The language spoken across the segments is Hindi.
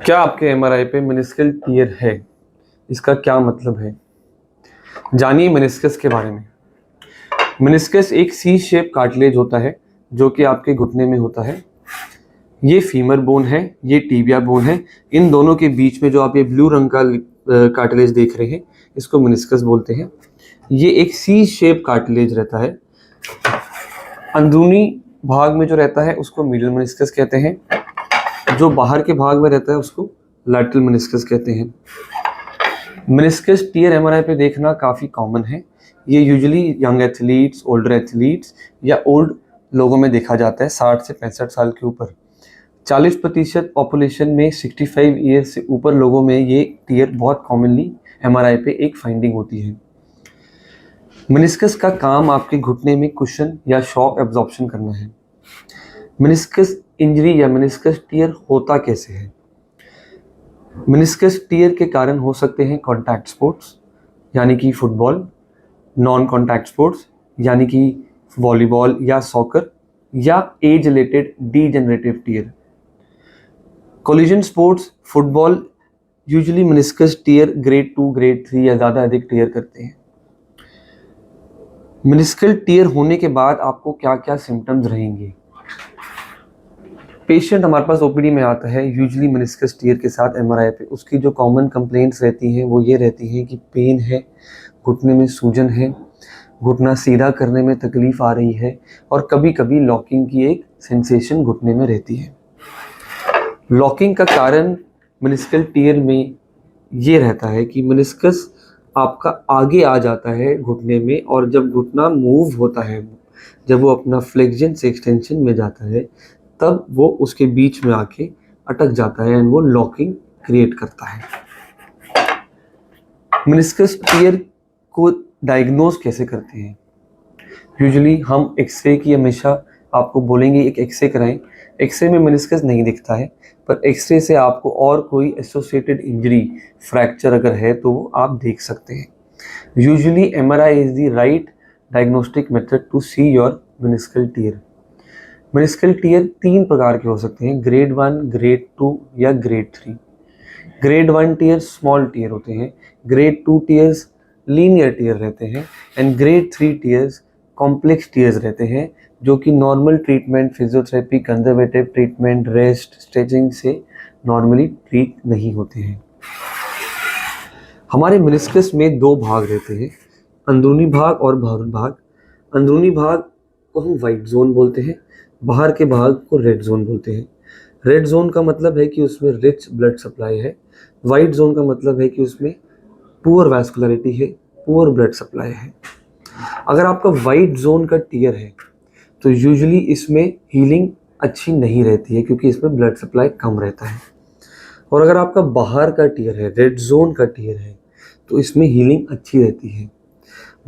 क्या आपके एमआरआई पे मेनिस्कल टियर है? इसका क्या मतलब है? जानिए मेनिस्कस के बारे में। मेनिस्कस एक सी शेप कार्टिलेज होता है जो कि आपके घुटने में होता है। ये फीमर बोन है, ये टिबिया बोन है। इन दोनों के बीच में जो आप ये ब्लू रंग का कार्टिलेज देख रहे हैं, इसको मेनिस्कस बोलते हैं। ये एक सी शेप कार्टिलेज रहता है। अंदरूनी भाग में जो रहता है उसको मीडियल मेनिस्कस कहते हैं। जो बाहर के भाग में रहता है उसको लैटरल मेनिस्कस कहते हैं। मेनिस्कस टियर एमआरआई पे देखना काफ़ी कॉमन है। ये usually young athletes, older athletes या ओल्ड लोगों में देखा जाता है 60 से 65 साल के ऊपर। 40% पॉपुलेशन में 65 ईयर से ऊपर लोगों में ये टियर बहुत कॉमनली एमआरआई पे एक फाइंडिंग होती है। मेनिस्कस का काम आपके घुटने में कुशन या शॉक एब्जॉर्प्शन करना है। मेनिस्कस इंजरी या मेनिस्कस टियर होता कैसे है? मेनिस्कस टियर के कारण हो सकते हैं कॉन्टैक्ट स्पोर्ट्स यानी कि फुटबॉल, नॉन कॉन्टैक्ट स्पोर्ट्स यानी कि वॉलीबॉल या सॉकर, या age related degenerative tear. Collision sports, football usually meniscus tear grade 2, grade 3 या ज़्यादा अधिक टियर करते हैं। मेनिस्कल टियर होने के बाद आपको क्या क्या सिम्टम्स रहेंगे? पेशेंट हमारे पास ओपीडी में आता है यूजुअली मेनिस्कस टियर के साथ एमआरआई पे। उसकी जो कॉमन कंप्लेंट्स रहती हैं वो ये रहती हैं कि पेन है, घुटने में सूजन है, घुटना सीधा करने में तकलीफ आ रही है, और कभी कभी लॉकिंग की एक सेंसेशन घुटने में रहती है। लॉकिंग का कारण मेनिस्कल टियर में ये रहता है कि मेनिस्कस आपका आगे आ जाता है घुटने में, और जब घुटना मूव होता है, जब वो अपना फ्लेक्शन से एक्सटेंशन में जाता है, तब वो उसके बीच में आके अटक जाता है एंड वो लॉकिंग क्रिएट करता है। मेनिस्कस टियर को डायग्नोज कैसे करते हैं? यूजुअली हम एक्सरे की हमेशा आपको बोलेंगे एक एक्सरे कराएं। एक्सरे में मेनिस्कस नहीं दिखता है, पर एक्सरे से आपको और कोई एसोसिएटेड इंजरी, फ्रैक्चर अगर है तो वो आप देख सकते हैं। Usually MRI is the right diagnostic method to see your meniscal tear. Meniscal tear 3 प्रकार के हो सकते हैं, ग्रेड 1, ग्रेड 2 या grade 3। Grade 1 tear small tear होते हैं, ग्रेड 2 टियर्स लीनियर टियर रहते हैं, and grade 3 tears complex tears रहते हैं, जो कि normal treatment, physiotherapy, conservative treatment, rest, stretching से नॉर्मली ट्रीट नहीं होते हैं। हमारे मेनिस्कस में 2 भाग रहते हैं, अंदरूनी भाग और बाहरी भाग। अंदरूनी भाग को हम वाइट जोन बोलते हैं, बाहर के भाग को रेड जोन बोलते हैं। रेड जोन का मतलब है कि उसमें रिच ब्लड सप्लाई है, वाइट जोन का मतलब है कि उसमें पुअर वैस्कुलरिटी है, पुअर ब्लड सप्लाई है। अगर आपका वाइट जोन का टियर है तो यूजुअली इसमें हीलिंग अच्छी नहीं रहती है, क्योंकि इसमें ब्लड सप्लाई कम रहता है। और अगर आपका बाहर का टियर है, रेड जोन का टियर है, तो इसमें हीलिंग अच्छी रहती है।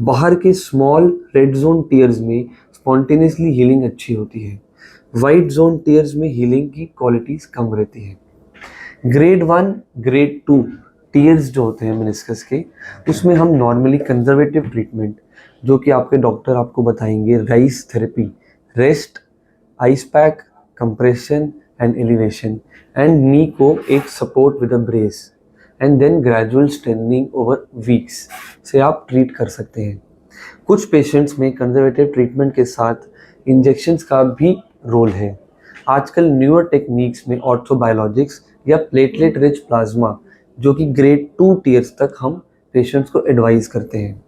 बाहर के स्मॉल रेड जोन टियर्स में स्पॉन्टेनियसली हीलिंग अच्छी होती है, वाइट जोन टियर्स में हीलिंग की क्वालिटीज़ कम रहती है। ग्रेड 1, ग्रेड 2 टियर्स जो होते हैं मेनिस्कस के, उसमें हम नॉर्मली कंजर्वेटिव ट्रीटमेंट, जो कि आपके डॉक्टर आपको बताएंगे, RICE therapy, rest, ice pack, compression and elevation, and knee को एक support with a brace, and then gradual strengthening over weeks से आप ट्रीट कर सकते हैं। कुछ पेशेंट्स में कंजर्वेटिव ट्रीटमेंट के साथ इंजेक्शंस का भी रोल है। आजकल न्यूअर टेक्निक्स में ऑर्थोबायोलॉजिक्स या प्लेटलेट रिच प्लाज्मा, जो कि ग्रेड 2 टियर्स तक हम पेशेंट्स को एडवाइस करते हैं।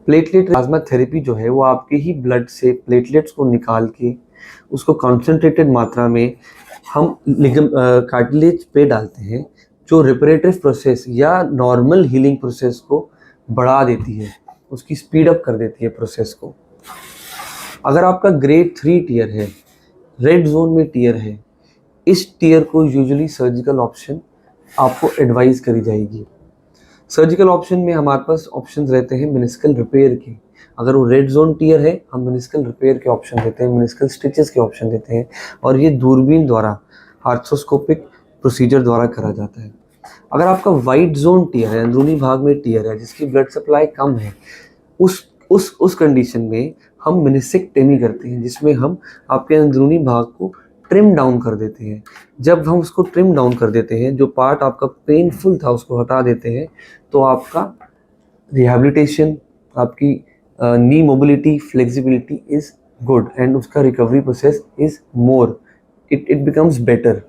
प्लेटलेट प्लाज्मा थेरेपी जो है वो आपके ही ब्लड से प्लेटलेट्स को निकाल के उसको कॉन्सेंट्रेटेड मात्रा में हम कार्टिलेज पे डालते हैं, जो रिपरेटिव प्रोसेस या नॉर्मल हीलिंग प्रोसेस को बढ़ा देती है, उसकी स्पीड अप कर देती है प्रोसेस को। अगर आपका ग्रेड 3 टियर है, रेड जोन में टियर है, इस टियर को यूजुअली सर्जिकल ऑप्शन आपको एडवाइस करी जाएगी। सर्जिकल ऑप्शन में हमारे पास ऑप्शंस रहते हैं मेनिस्कल रिपेयर के। अगर वो रेड जोन टियर है, हम मेनिस्कल रिपेयर के ऑप्शन देते हैं, मेनिस्कल स्टिचेस के ऑप्शन देते हैं, और ये दूरबीन द्वारा, आर्थ्रोस्कोपिक प्रोसीजर द्वारा करा जाता है। अगर आपका वाइट जोन टियर है, अंदरूनी भाग में टियर है, जिसकी ब्लड सप्लाई कम है, उस कंडीशन में हम मेनिसेक्टोमी करते हैं, जिसमें हम आपके अंदरूनी भाग को ट्रिम डाउन कर देते हैं। जब हम उसको ट्रिम डाउन कर देते हैं, जो पार्ट आपका पेनफुल था उसको हटा देते हैं, तो आपका रिहैबिलिटेशन, आपकी knee mobility, flexibility is good and उसका recovery process is more, it becomes better.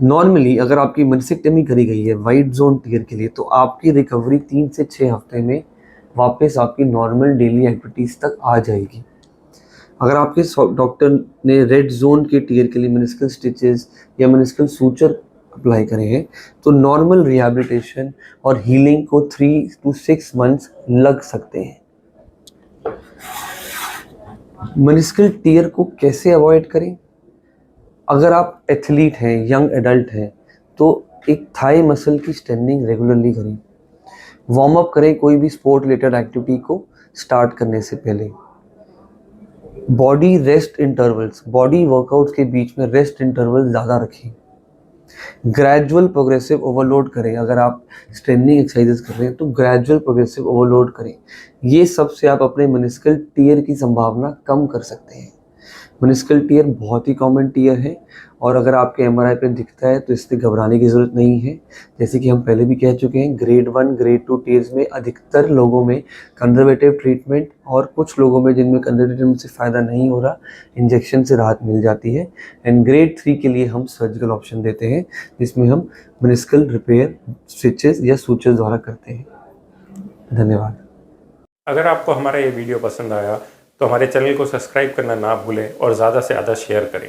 Normally अगर आपकी मेनिस्टेक्टमी करी गई है वाइट जोन टियर के लिए, तो आपकी रिकवरी 3 से 6 हफ्ते में वापस आपकी नॉर्मल डेली एक्टिविटीज़ तक आ जाएगी। अगर आपके डॉक्टर ने रेड जोन के टियर के लिए मेनिस्कल स्टिचेस या मेनिस्कल सूचर अप्लाई करे हैं, तो नॉर्मल रिहैबिलिटेशन और हीलिंग को 3 to 6 मंथ्स लग सकते हैं। मेनिस्कल टियर को कैसे अवॉइड करें? अगर आप एथलीट हैं, यंग एडल्ट हैं, तो एक थाई मसल की स्ट्रेंथनिंग रेगुलरली करें। वार्म अप करें कोई भी स्पोर्ट रिलेटेड एक्टिविटी को स्टार्ट करने से पहले। Body rest intervals, body workouts के बीच में रेस्ट इंटरवल ज़्यादा रखें। ग्रेजुअल प्रोग्रेसिव ओवरलोड करें। अगर आप स्ट्रेंथनिंग एक्सरसाइजेस कर रहे हैं तो ग्रेजुअल प्रोग्रेसिव ओवरलोड करें। ये सब से आप अपने मेनिस्कल टियर की संभावना कम कर सकते हैं। मेनिस्कल टियर बहुत ही कॉमन टियर है और अगर आपके एमआरआई पे दिखता है तो इससे घबराने की ज़रूरत नहीं है। जैसे कि हम पहले भी कह चुके हैं, ग्रेड 1 ग्रेड 2 टियर्स में अधिकतर लोगों में कंजर्वेटिव ट्रीटमेंट और कुछ लोगों में जिनमें कंजर्वेटिव ट्रीटमेंट से फ़ायदा नहीं हो रहा, इंजेक्शन से राहत मिल जाती है। एंड ग्रेड 3 के लिए हम सर्जिकल ऑप्शन देते हैं, जिसमें हम मेनिस्कल रिपेयर स्टिचेस या सूचर्स द्वारा करते हैं। धन्यवाद। अगर आपको हमारा ये वीडियो पसंद आया तो हमारे चैनल को सब्सक्राइब करना ना भूलें और ज़्यादा से ज़्यादा शेयर करें।